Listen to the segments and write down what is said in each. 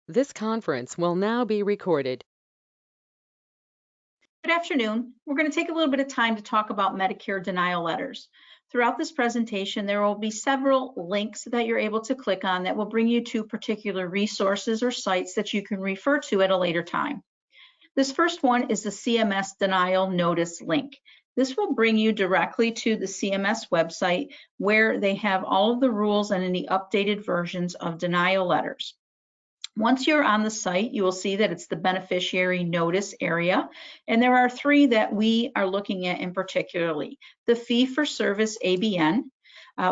This conference will now be recorded. Good afternoon. We're going to take a little bit of time to talk about Medicare denial letters. Throughout this presentation, there will be several links that you're able to click on that will bring you to particular resources or sites that you can refer to at a later time. This first one is the CMS Denial Notice link. This will bring you directly to the CMS website where they have all of the rules and any updated versions of denial letters. Once you're on the site, you will see that it's the Beneficiary Notice area, and there are three that we are looking at in particularly. The Fee-for-Service ABN,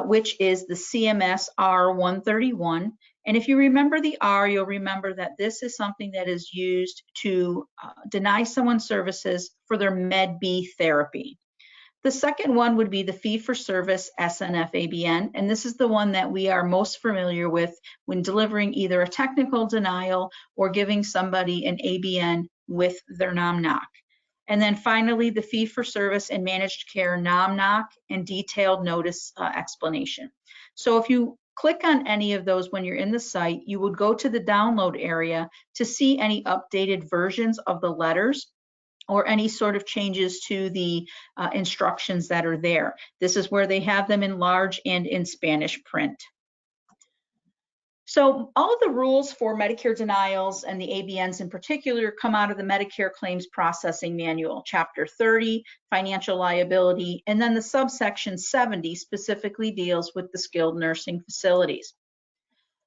which is the CMS R131. And if you remember the R, you'll remember that this is something that is used to deny someone services for their Med B therapy. The second one would be the Fee-for-Service SNF ABN, and this is the one that we are most familiar with when delivering either a technical denial or giving somebody an ABN with their NOMNC. And then finally, the Fee-for-Service and Managed Care NOMNC and Detailed Notice Explanation. So if you click on any of those when you're in the site, you would go to the download area to see any updated versions of the letters or any sort of changes to the instructions that are there. This is where they have them in large and in Spanish print. So all of the rules for Medicare denials and the ABNs in particular come out of the Medicare Claims Processing Manual, Chapter 30, Financial Liability, and then the subsection 70 specifically deals with the skilled nursing facilities.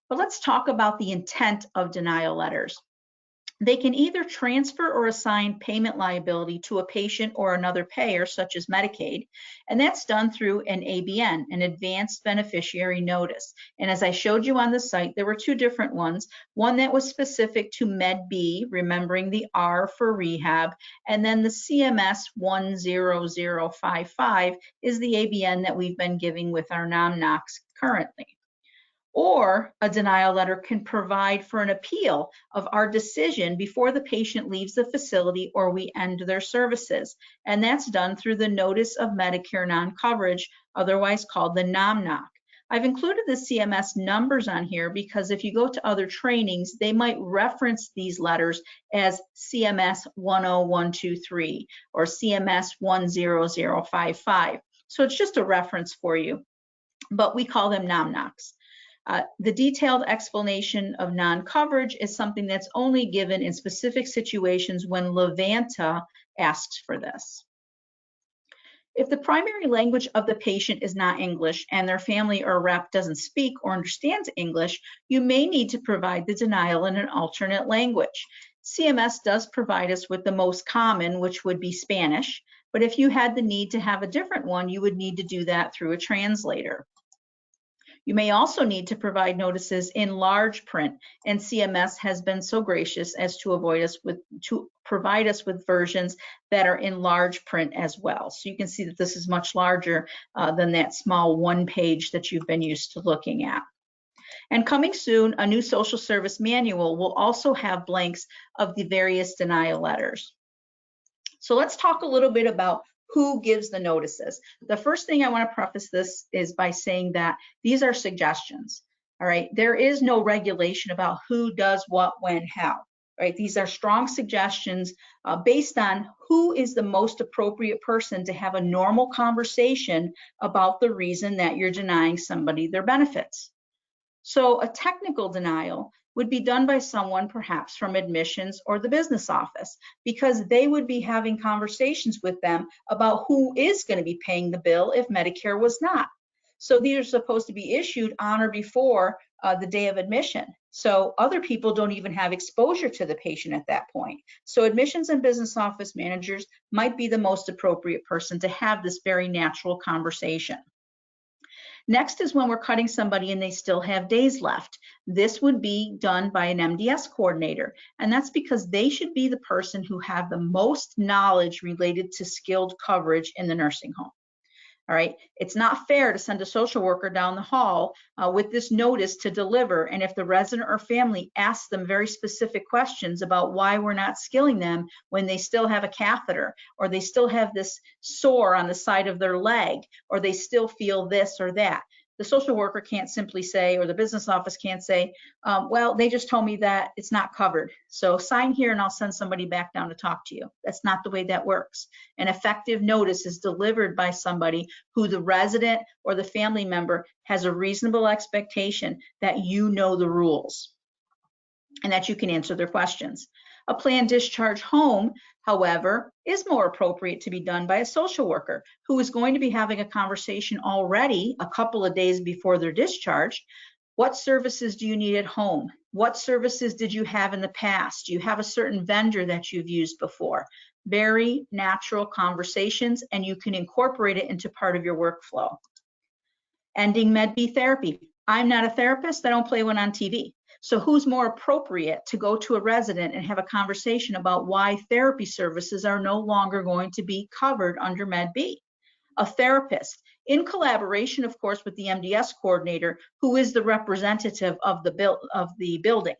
But let's talk about the intent of denial letters. They can either transfer or assign payment liability to a patient or another payer, such as Medicaid, and that's done through an ABN, an Advanced Beneficiary Notice. And as I showed you on the site, there were two different ones, one that was specific to Med B, remembering the R for rehab, and then the CMS 10055 is the ABN that we've been giving with our NOMNCs currently. Or a denial letter can provide for an appeal of our decision before the patient leaves the facility or we end their services. And that's done through the Notice of Medicare Non-Coverage, otherwise called the NOMNC. I've included the CMS numbers on here because if you go to other trainings, they might reference these letters as CMS 10123 or CMS 10055. So it's just a reference for you, but we call them NOMNCs. The detailed explanation of non-coverage is something that's only given in specific situations when Levanta asks for this. If the primary language of the patient is not English and their family or rep doesn't speak or understands English, you may need to provide the denial in an alternate language. CMS does provide us with the most common, which would be Spanish, but if you had the need to have a different one, you would need to do that through a translator. You may also need to provide notices in large print, and CMS has been so gracious as to provide us with versions that are in large print as well. So you can see that this is much larger than that small one page that you've been used to looking at. And coming soon, a new social service manual will also have blanks of the various denial letters. So let's talk a little bit about who gives the notices. The first thing I want to preface this is by saying that these are suggestions, all right? There is no regulation about who does what, when, how, right? These are strong suggestions based on who is the most appropriate person to have a normal conversation about the reason that you're denying somebody their benefits. So a technical denial would be done by someone perhaps from admissions or the business office, because they would be having conversations with them about who is going to be paying the bill if Medicare was not. So these are supposed to be issued on or before the day of admission. So other people don't even have exposure to the patient at that point. So admissions and business office managers might be the most appropriate person to have this very natural conversation. Next is when we're cutting somebody and they still have days left. This would be done by an MDS coordinator, and that's because they should be the person who have the most knowledge related to skilled coverage in the nursing home. All right, it's not fair to send a social worker down the hall with this notice to deliver, and if the resident or family asks them very specific questions about why we're not skilling them when they still have a catheter, or they still have this sore on the side of their leg, or they still feel this or that, The social worker can't simply say, or the business office can't say, well, they just told me that it's not covered, so sign here and I'll send somebody back down to talk to you. That's not the way that works. An effective notice is delivered by somebody who the resident or the family member has a reasonable expectation that you know the rules and that you can answer their questions. A planned discharge home, however, is more appropriate to be done by a social worker who is going to be having a conversation already a couple of days before their discharge. What services do you need at home? What services did you have in the past? Do you have a certain vendor that you've used before? Very natural conversations, and you can incorporate it into part of your workflow. Ending Med B therapy. I'm not a therapist. I don't play one on TV. So who's more appropriate to go to a resident and have a conversation about why therapy services are no longer going to be covered under Med B? A therapist, in collaboration, of course, with the MDS coordinator, who is the representative of the building.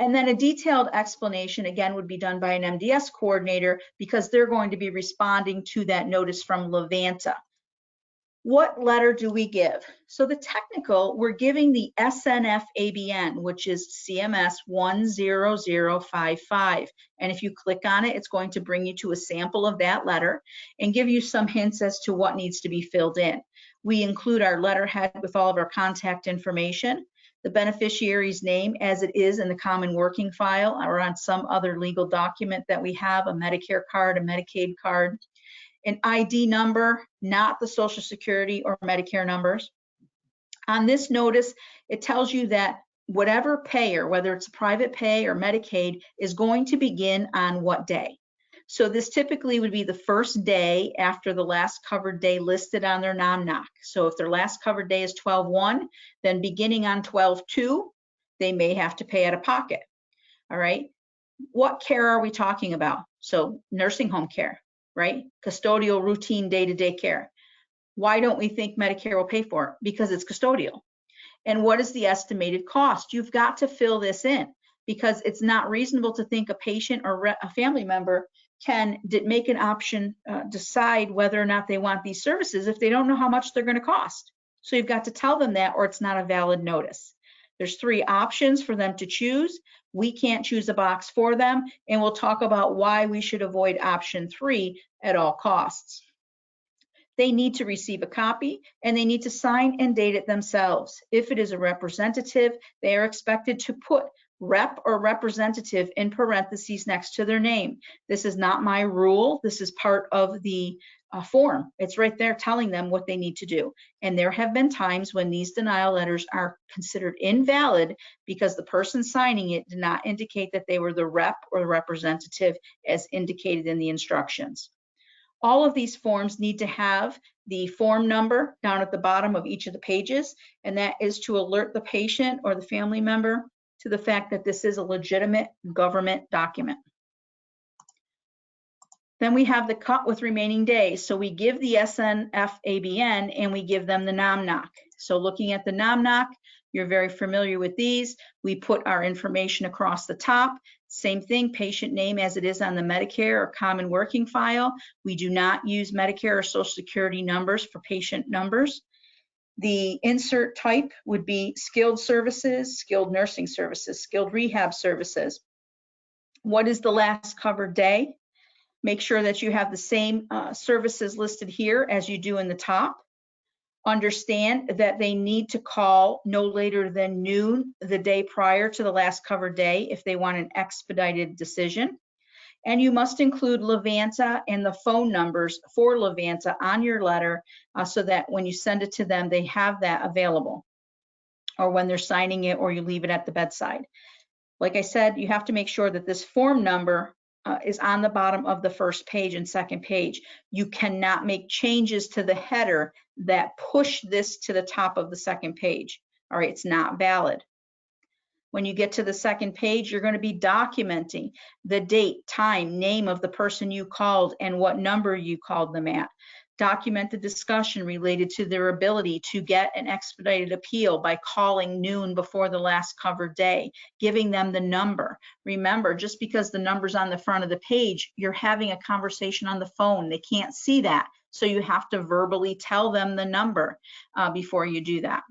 And then a detailed explanation, again, would be done by an MDS coordinator because they're going to be responding to that notice from Levanta. What letter do we give? So the technical, we're giving the SNF ABN, which is CMS 10055. And if you click on it, it's going to bring you to a sample of that letter and give you some hints as to what needs to be filled in. We include our letterhead with all of our contact information, the beneficiary's name as it is in the common working file or on some other legal document that we have, a Medicare card, a Medicaid card, an ID number, not the Social Security or Medicare numbers. On this notice, it tells you that whatever payer, whether it's private pay or Medicaid, is going to begin on what day. So this typically would be the first day after the last covered day listed on their NOMNC. So if their last covered day is 12/1, then beginning on 12/2, they may have to pay out of pocket. All right. What care are we talking about? So nursing home care, right? Custodial, routine, day-to-day care. Why don't we think Medicare will pay for it? Because it's custodial. And what is the estimated cost? You've got to fill this in because it's not reasonable to think a patient or a family member can make an option, decide whether or not they want these services if they don't know how much they're going to cost. So you've got to tell them that or it's not a valid notice. There's 3 options for them to choose. We can't choose a box for them, and we'll talk about why we should avoid option 3 at all costs. They need to receive a copy and they need to sign and date it themselves. If it is a representative, they are expected to put rep or representative in parentheses next to their name. This is not my rule. This is part of the form. It's right there telling them what they need to do. And there have been times when these denial letters are considered invalid because the person signing it did not indicate that they were the rep or the representative as indicated in the instructions. All of these forms need to have the form number down at the bottom of each of the pages, and that is to alert the patient or the family member to the fact that this is a legitimate government document. Then we have the cut with remaining days. So we give the SNF ABN and we give them the NOMNC. So looking at the NOMNC, you're very familiar with these. We put our information across the top. Same thing, patient name as it is on the Medicare or common working file. We do not use Medicare or Social Security numbers for patient numbers. The insert type would be skilled services, skilled nursing services, skilled rehab services. What is the last covered day? Make sure that you have the same services listed here as you do in the top. Understand that they need to call no later than noon the day prior to the last covered day if they want an expedited decision. And you must include Levanta and the phone numbers for Levanta on your letter so that when you send it to them, they have that available, or when they're signing it or you leave it at the bedside. Like I said, you have to make sure that this form number is on the bottom of the first page and second page. You cannot make changes to the header that push this to the top of the second page. All right, it's not valid. When you get to the second page, you're going to be documenting the date, time, name of the person you called and what number you called them at. Document the discussion related to their ability to get an expedited appeal by calling noon before the last covered day, giving them the number. Remember, just because the number's on the front of the page, you're having a conversation on the phone. They can't see that. So you have to verbally tell them the number before you do that.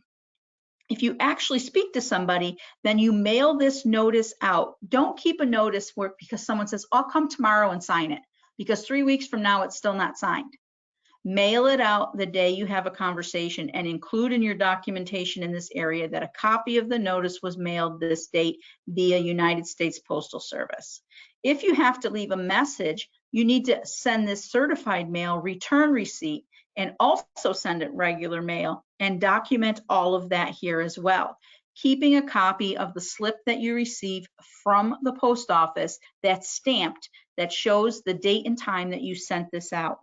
If you actually speak to somebody, then you mail this notice out. Don't keep a notice where because someone says, I'll come tomorrow and sign it, because 3 weeks from now, it's still not signed. Mail it out the day you have a conversation and include in your documentation in this area that a copy of the notice was mailed this date via United States Postal Service. If you have to leave a message, you need to send this certified mail return receipt and also send it regular mail and document all of that here as well. Keeping a copy of the slip that you receive from the post office that's stamped, that shows the date and time that you sent this out.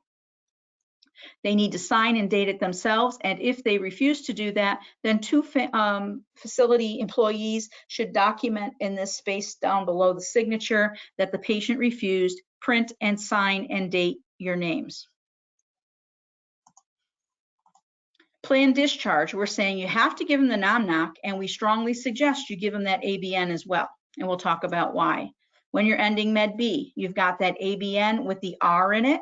They need to sign and date it themselves, and if they refuse to do that, then two facility employees should document in this space down below the signature that the patient refused, print and sign and date your names. Plan discharge, we're saying you have to give them the NOMNC, and we strongly suggest you give them that ABN as well, and we'll talk about why. When you're ending Med B, you've got that ABN with the R in it.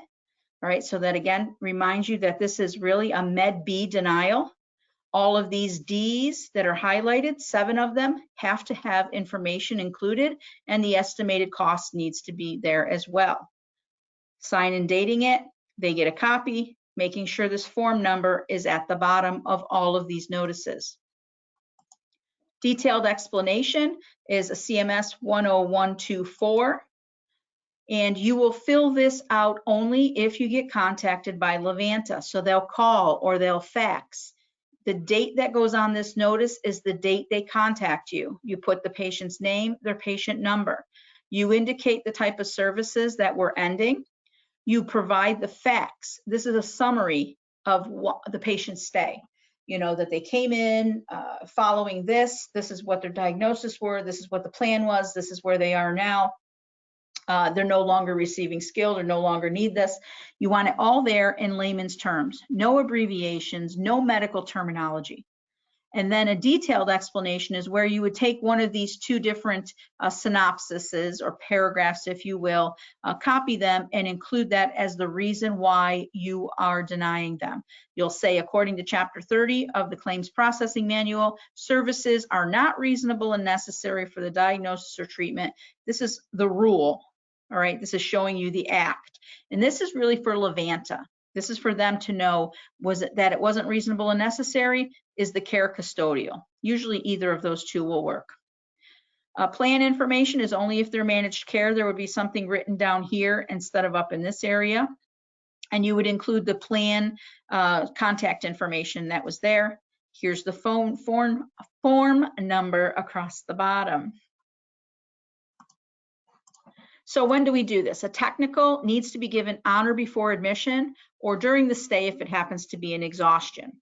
All right, so that again reminds you that this is really a Med B denial. All of these Ds that are highlighted, 7 of them, have to have information included, and the estimated cost needs to be there as well. Sign and dating it, they get a copy, making sure this form number is at the bottom of all of these notices. Detailed explanation is a CMS 10124. And you will fill this out only if you get contacted by Levanta. So they'll call or they'll fax. The date that goes on this notice is the date they contact you. You put the patient's name, their patient number. You indicate the type of services that we're ending. You provide the fax. This is a summary of what the patient's stay. You know, that they came in following this. This is what their diagnosis were. This is what the plan was. This is where they are now. They're no longer receiving skilled or no longer need this. You want it all there in layman's terms, no abbreviations, no medical terminology. And then a detailed explanation is where you would take one of these 2 different synopsises or paragraphs, if you will, copy them and include that as the reason why you are denying them. You'll say, according to Chapter 30 of the Claims Processing Manual, services are not reasonable and necessary for the diagnosis or treatment. This is the rule. All right, this is showing you the act. And this is really for Levanta. This is for them to know, was it that it wasn't reasonable and necessary? Is the care custodial? Usually either of those 2 will work. Plan information is only if they're managed care. There would be something written down here instead of up in this area. And you would include the plan contact information that was there. Here's the form number across the bottom. So when do we do this? A technical needs to be given on or before admission or during the stay if it happens to be an exhaustion.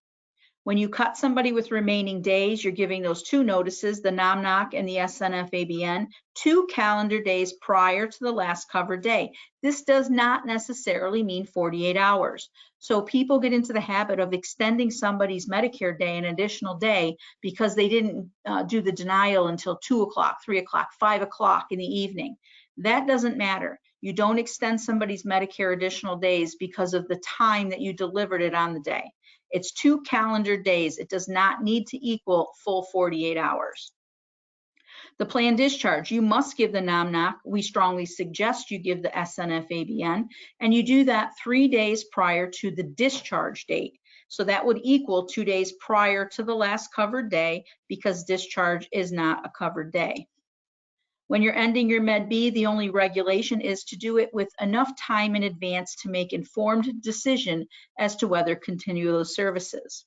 When you cut somebody with remaining days, you're giving those 2 notices, the NOMNC and the SNF ABN, 2 calendar days prior to the last covered day. This does not necessarily mean 48 hours. So people get into the habit of extending somebody's Medicare day an additional day because they didn't do the denial until 2 o'clock, 3 o'clock, 5 o'clock in the evening. That doesn't matter. You don't extend somebody's Medicare additional days because of the time that you delivered it on the day. It's 2 calendar days. It does not need to equal full 48 hours. The plan discharge, you must give the NOMNC. We strongly suggest you give the SNF ABN, and you do that 3 days prior to the discharge date. So that would equal 2 days prior to the last covered day because discharge is not a covered day. When you're ending your Med B, the only regulation is to do it with enough time in advance to make informed decision as to whether to continue those services.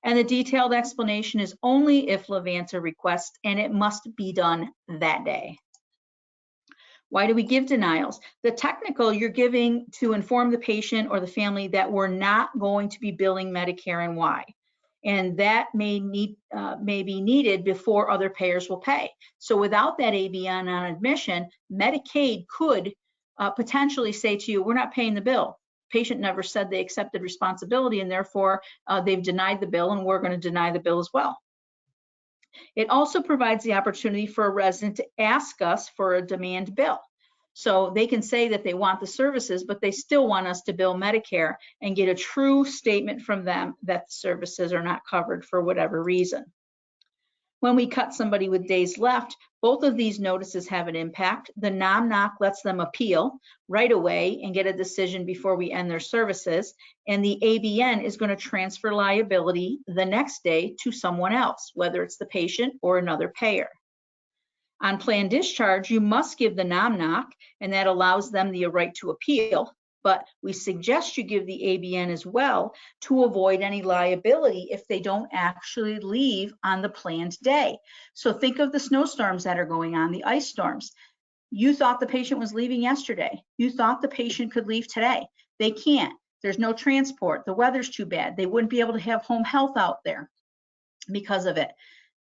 And the detailed explanation is only if Levanta requests, and it must be done that day. Why do we give denials? The technical you're giving to inform the patient or the family that we're not going to be billing Medicare and why. And that may be needed before other payers will pay. So without that ABN on admission, Medicaid could potentially say to you, we're not paying the bill. patient never said they accepted responsibility, and therefore they've denied the bill, and we're going to deny the bill as well. It also provides the opportunity for a resident to ask us for a demand bill. So they can say that they want the services, but they still want us to bill Medicare and get a true statement from them that the services are not covered for whatever reason. When we cut somebody with days left, both of these notices have an impact. The NOMNC lets them appeal right away and get a decision before we end their services. And the ABN is going to transfer liability the next day to someone else, whether it's the patient or another payer. On planned discharge, you must give the NOMNC, and that allows them the right to appeal. But we suggest you give the ABN as well to avoid any liability if they don't actually leave on the planned day. So think of the snowstorms that are going on, the ice storms. You thought the patient was leaving yesterday. You thought the patient could leave today. They can't. There's no transport. The weather's too bad. They wouldn't be able to have home health out there because of it.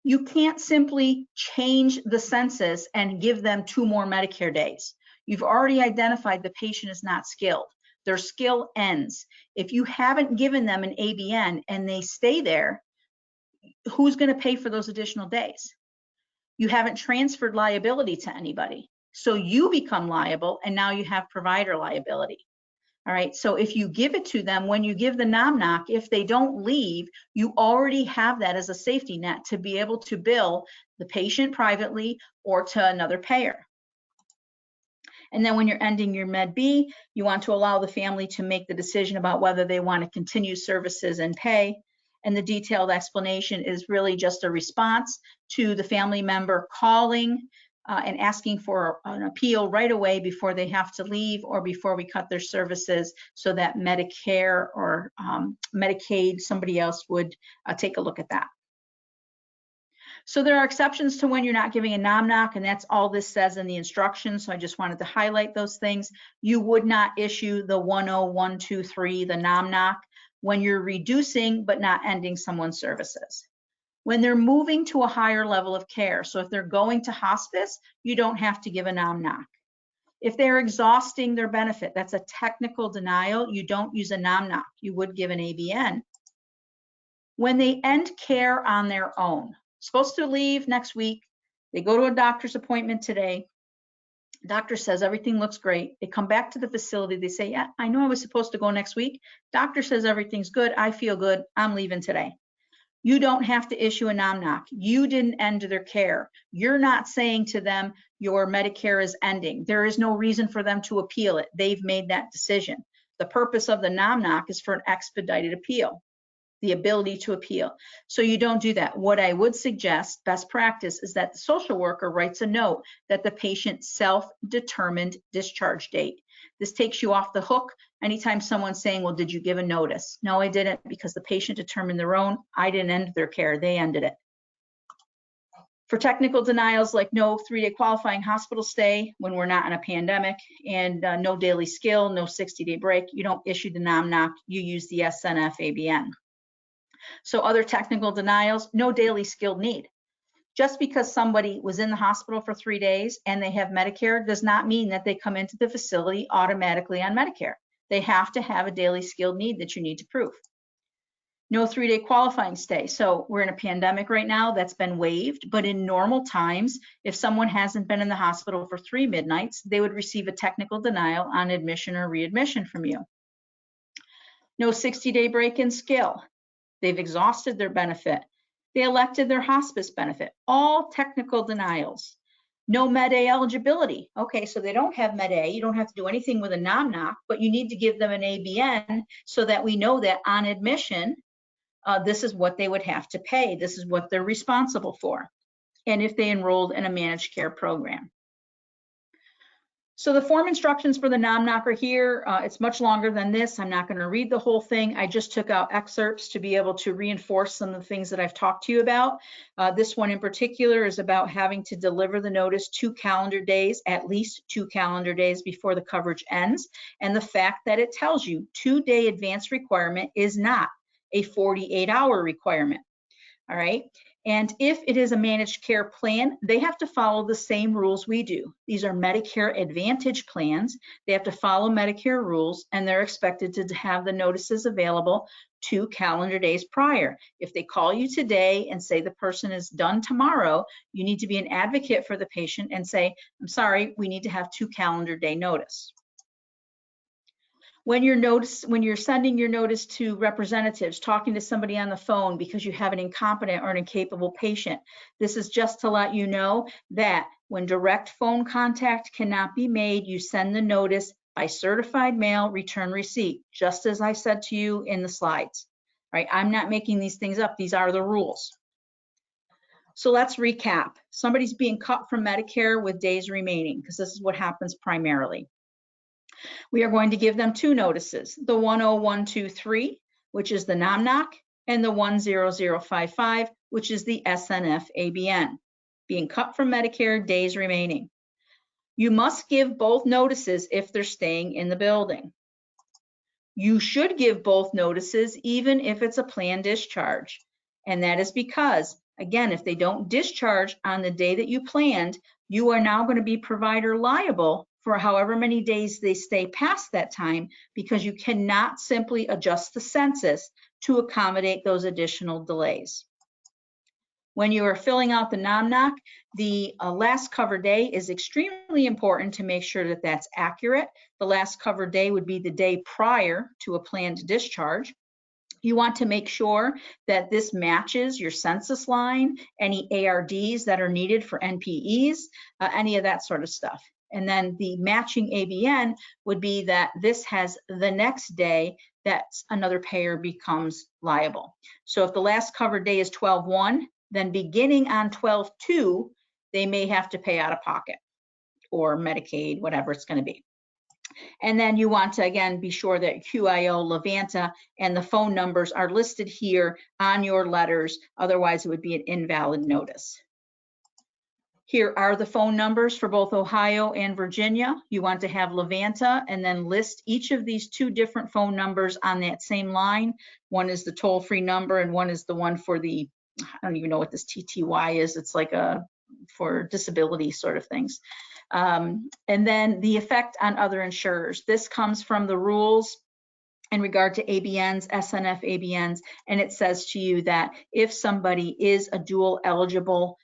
You can't simply change the census and give them 2 more Medicare days. You've already identified the patient is not skilled. Their skill ends. If you haven't given them an ABN and they stay there, who's going to pay for those additional days? You haven't transferred liability to anybody. So you become liable, and now you have provider liability. All right, so if you give it to them, when you give the NOMNC, if they don't leave, you already have that as a safety net to be able to bill the patient privately or to another payer. And then when you're ending your Med B, you want to allow the family to make the decision about whether they want to continue services and pay. And the detailed explanation is really just a response to the family member calling and asking for an appeal right away before they have to leave or before we cut their services, so that Medicare or Medicaid, somebody else would take a look at that. So there are exceptions to when you're not giving a NOMNC, and that's all this says in the instructions. So I just wanted to highlight those things. You would not issue the 10123, the NOMNC, when you're reducing but not ending someone's services. When they're moving to a higher level of care, so if they're going to hospice, you don't have to give a NOMNC. If they're exhausting their benefit, that's a technical denial, you don't use a NOMNC. You would give an ABN. When they end care on their own, supposed to leave next week, they go to a doctor's appointment today, doctor says everything looks great, they come back to the facility, they say, yeah, I know I was supposed to go next week, doctor says everything's good, I feel good, I'm leaving today. You don't have to issue a NOMNC. You didn't end their care. You're not saying to them, your Medicare is ending. There is no reason for them to appeal it. They've made that decision. The purpose of the NOMNC is for an expedited appeal, the ability to appeal. So you don't do that. What I would suggest, best practice, is that the social worker writes a note that the patient self-determined discharge date. This takes you off the hook anytime someone's saying, well, did you give a notice? No, I didn't, because the patient determined their own. I didn't end their care, they ended it. For technical denials like no 3-day qualifying hospital stay when we're not in a pandemic, and no daily skill, no 60-day break, you don't issue the NOMNC, you use the SNF ABN. So other technical denials, no daily skilled need. Just because somebody was in the hospital for 3 days and they have Medicare does not mean that they come into the facility automatically on Medicare. They have to have a daily skilled need that you need to prove. No 3-day qualifying stay. So we're in a pandemic right now, that's been waived, but in normal times, if someone hasn't been in the hospital for 3 midnights, they would receive a technical denial on admission or readmission from you. No 60-day break in skill. They've exhausted their benefit. They elected their hospice benefit. All technical denials. No Med A eligibility. Okay, so they don't have Med A. You don't have to do anything with a NOMNC, but you need to give them an ABN so that we know that on admission, this is what they would have to pay. This is what they're responsible for. And if they enrolled in a managed care program. So the form instructions for the NOMNC are here. It's much longer than this. I'm not going to read the whole thing. I just took out excerpts to be able to reinforce some of the things that I've talked to you about. This one in particular is about having to deliver the notice 2 calendar days, at least 2 calendar days before the coverage ends. And the fact that it tells you 2-day advance requirement is not a 48-hour requirement. All right. And if it is a managed care plan, they have to follow the same rules we do. These are Medicare Advantage plans. They have to follow Medicare rules, and they're expected to have the notices available 2 calendar days prior. If they call you today and say the person is done tomorrow, you need to be an advocate for the patient and say, I'm sorry, we need to have 2 calendar day notice. When you're sending your notice to representatives, talking to somebody on the phone because you have an incompetent or an incapable patient, this is just to let you know that when direct phone contact cannot be made, you send the notice by certified mail, return receipt, just as I said to you in the slides. Right? I'm not making these things up. These are the rules. So let's recap. Somebody's being cut from Medicare with days remaining, because this is what happens primarily. We are going to give them 2 notices, the 10123, which is the NOMNC, and the 10055, which is the SNF ABN. Being cut from Medicare, days remaining. You must give both notices if they're staying in the building. You should give both notices even if it's a planned discharge. And that is because, again, if they don't discharge on the day that you planned, you are now going to be provider liable for however many days they stay past that time, because you cannot simply adjust the census to accommodate those additional delays. When you are filling out the NOMNC, the last cover day is extremely important to make sure that that's accurate. The last cover day would be the day prior to a planned discharge. You want to make sure that this matches your census line, any ARDs that are needed for NPEs, any of that sort of stuff. And then the matching ABN would be that this has the next day that another payer becomes liable. So if the last covered day is 12/1, then beginning on 12/2, they may have to pay out of pocket or Medicaid, whatever it's going to be. And then you want to, again, be sure that QIO, Levanta, and the phone numbers are listed here on your letters. Otherwise, it would be an invalid notice. Here are the phone numbers for both Ohio and Virginia. You want to have Levanta and then list each of these 2 different phone numbers on that same line. One is the toll-free number and one is the one for the, I don't even know what this TTY is. It's like for disability sort of things. And then the effect on other insurers. This comes from the rules in regard to ABNs, SNF ABNs, and it says to you that if somebody is a dual eligible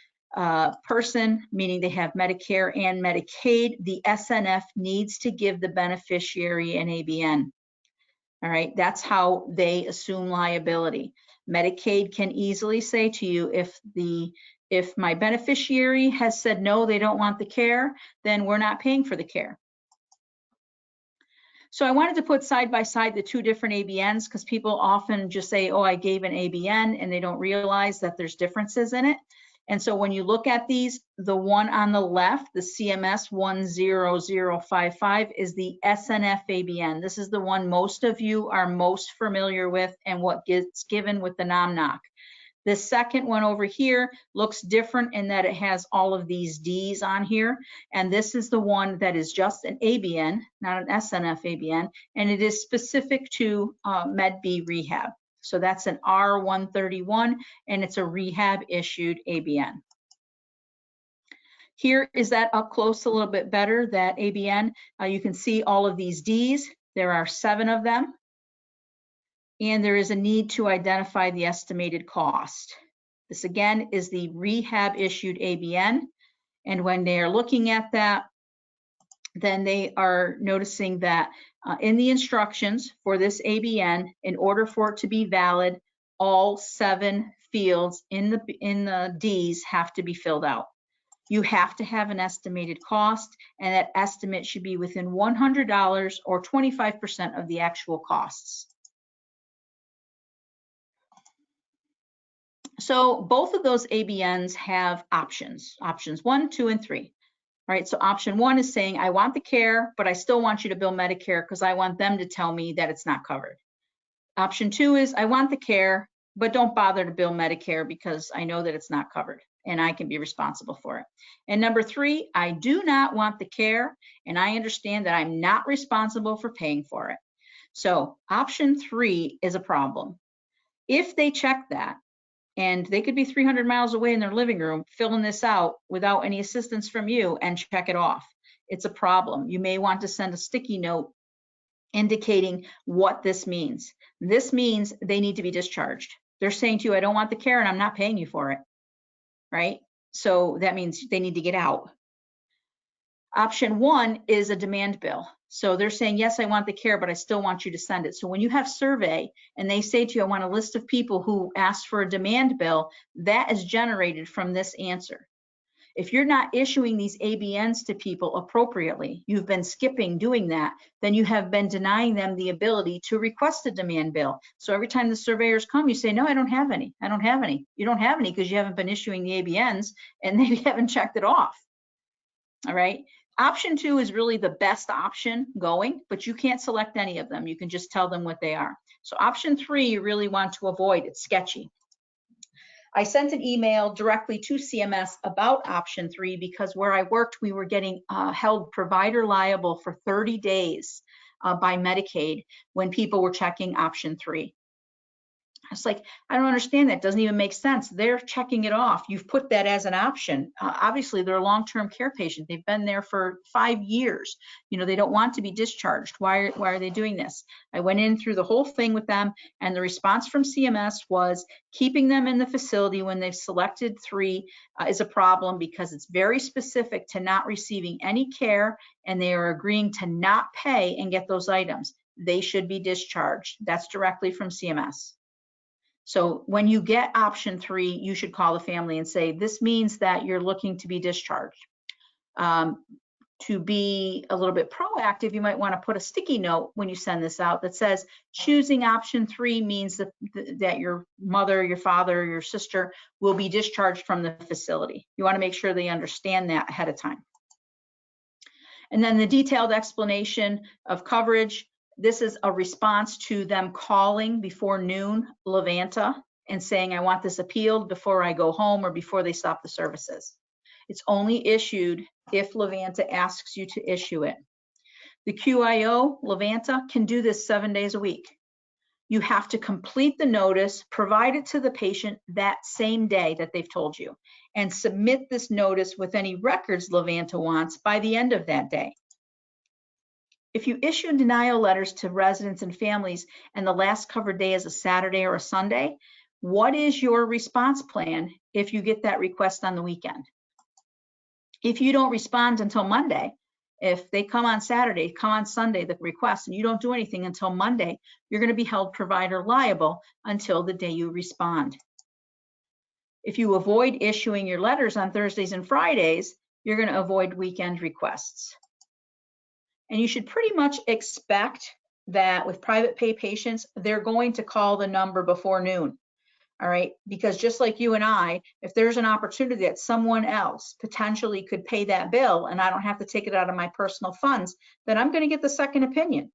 person, meaning they have Medicare and Medicaid, the SNF needs to give the beneficiary an ABN. All right, that's how they assume liability. Medicaid can easily say to you, if my beneficiary has said no, they don't want the care, then we're not paying for the care. So I wanted to put side by side the 2 different ABNs, because people often just say, oh, I gave an ABN, and they don't realize that there's differences in it. And so when you look at these, the one on the left, the CMS 10055, is the SNF ABN. This is the one most of you are most familiar with and what gets given with the NOMNC. The second one over here looks different in that it has all of these Ds on here. And this is the one that is just an ABN, not an SNF ABN, and it is specific to Med B rehab. So that's an R131, and it's a rehab issued ABN. Here is that up close a little bit better, that ABN. You can see all of these Ds. There are 7 of them. And there is a need to identify the estimated cost. This again is the rehab issued ABN. And when they are looking at that, then they are noticing that in the instructions for this ABN, in order for it to be valid, all 7 fields in the Ds have to be filled out. You have to have an estimated cost, and that estimate should be within $100 or 25% of the actual costs. So both of those ABNs have options 1, 2, and 3. All right, so option 1 is saying, I want the care, but I still want you to bill Medicare because I want them to tell me that it's not covered. Option 2 is, I want the care, but don't bother to bill Medicare because I know that it's not covered and I can be responsible for it. And number 3, I do not want the care and I understand that I'm not responsible for paying for it. So option 3 is a problem. If they check that and they could be 300 miles away in their living room filling this out without any assistance from you and check it off. It's a problem. You may want to send a sticky note indicating what this means. This means they need to be discharged. They're saying to you, I don't want the care and I'm not paying you for it, right? So that means they need to get out. Option 1 is a demand bill. So they're saying, yes, I want the care, but I still want you to send it. So when you have survey and they say to you, I want a list of people who asked for a demand bill, that is generated from this answer. If you're not issuing these ABNs to people appropriately, you've been skipping doing that, then you have been denying them the ability to request a demand bill. So every time the surveyors come, you say, no, I don't have any. I don't have any. You don't have any because you haven't been issuing the ABNs and they haven't checked it off. All right. Option 2 is really the best option going, but you can't select any of them. You can just tell them what they are. So option 3, you really want to avoid. It's sketchy. I sent an email directly to CMS about option 3 because where I worked, we were getting held provider liable for 30 days by Medicaid when people were checking option 3. It's like, I don't understand that. It doesn't even make sense. They're checking it off. You've put that as an option. Obviously, they're a long-term care patient. They've been there for 5 years. You know, they don't want to be discharged. Why are they doing this? I went in through the whole thing with them, and the response from CMS was keeping them in the facility when they've selected 3 is a problem because it's very specific to not receiving any care, and they are agreeing to not pay and get those items. They should be discharged. That's directly from CMS. So when you get option 3, you should call the family and say, this means that you're looking to be discharged. To be a little bit proactive, you might want to put a sticky note when you send this out that says, choosing option 3 means that your mother, your father, your sister will be discharged from the facility. You want to make sure they understand that ahead of time. And then the detailed explanation of coverage. This is a response to them calling before noon Levanta and saying, I want this appealed before I go home or before they stop the services. It's only issued if Levanta asks you to issue it. The QIO, Levanta, can do this 7 days a week. You have to complete the notice, provide it to the patient that same day that they've told you, and submit this notice with any records Levanta wants by the end of that day. If you issue denial letters to residents and families and the last covered day is a Saturday or a Sunday, what is your response plan if you get that request on the weekend? If you don't respond until Monday, if they come on Saturday, come on Sunday, the request, and you don't do anything until Monday, you're going to be held provider liable until the day you respond. If you avoid issuing your letters on Thursdays and Fridays, you're going to avoid weekend requests. And you should pretty much expect that with private pay patients, they're going to call the number before noon. All right, because just like you and I, if there's an opportunity that someone else potentially could pay that bill and I don't have to take it out of my personal funds, then I'm going to get the second opinion.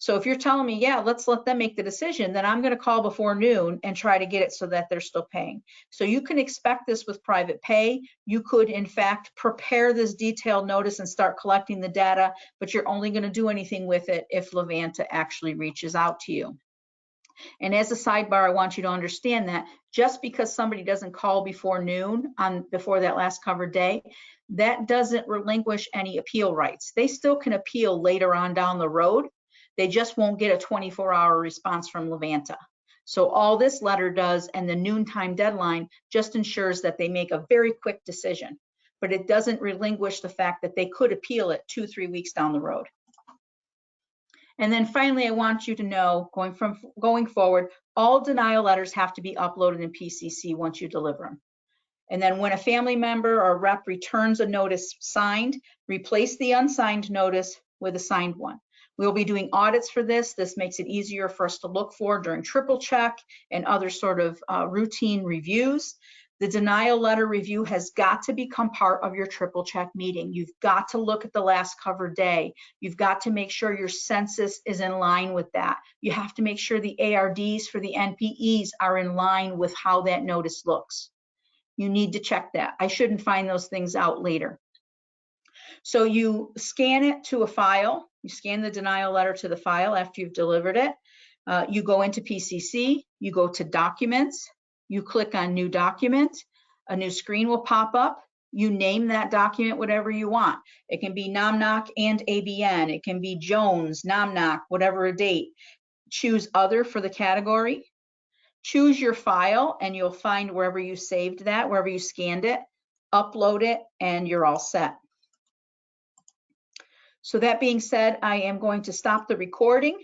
So if you're telling me, yeah, let's let them make the decision, then I'm going to call before noon and try to get it so that they're still paying. So you can expect this with private pay. You could, in fact, prepare this detailed notice and start collecting the data, but you're only going to do anything with it if Levanta actually reaches out to you. And as a sidebar, I want you to understand that just because somebody doesn't call before noon before that last covered day, that doesn't relinquish any appeal rights. They still can appeal later on down the road. They just won't get a 24-hour response from Levanta. So all this letter does and the noontime deadline just ensures that they make a very quick decision, but it doesn't relinquish the fact that they could appeal it 2-3 weeks down the road. And then finally, I want you to know, going forward, all denial letters have to be uploaded in PCC once you deliver them. And then when a family member or rep returns a notice signed, replace the unsigned notice with a signed one. We'll be doing audits for this. This makes it easier for us to look for during triple check and other sort of routine reviews. The denial letter review has got to become part of your triple check meeting. You've got to look at the last covered day. You've got to make sure your census is in line with that. You have to make sure the ARDs for the NPEs are in line with how that notice looks. You need to check that. I shouldn't find those things out later. So you scan it to a file. You scan the denial letter to the file after you've delivered it. You go into PCC, you go to Documents, You click on New Document. A new screen will pop up. You name that document whatever you want. It can be NOMNC and ABN. It can be Jones, NOMNC, whatever a date. Choose Other for the category. Choose your file, and you'll find wherever you saved that, wherever you scanned it, upload it, and you're all set. So that being said, I am going to stop the recording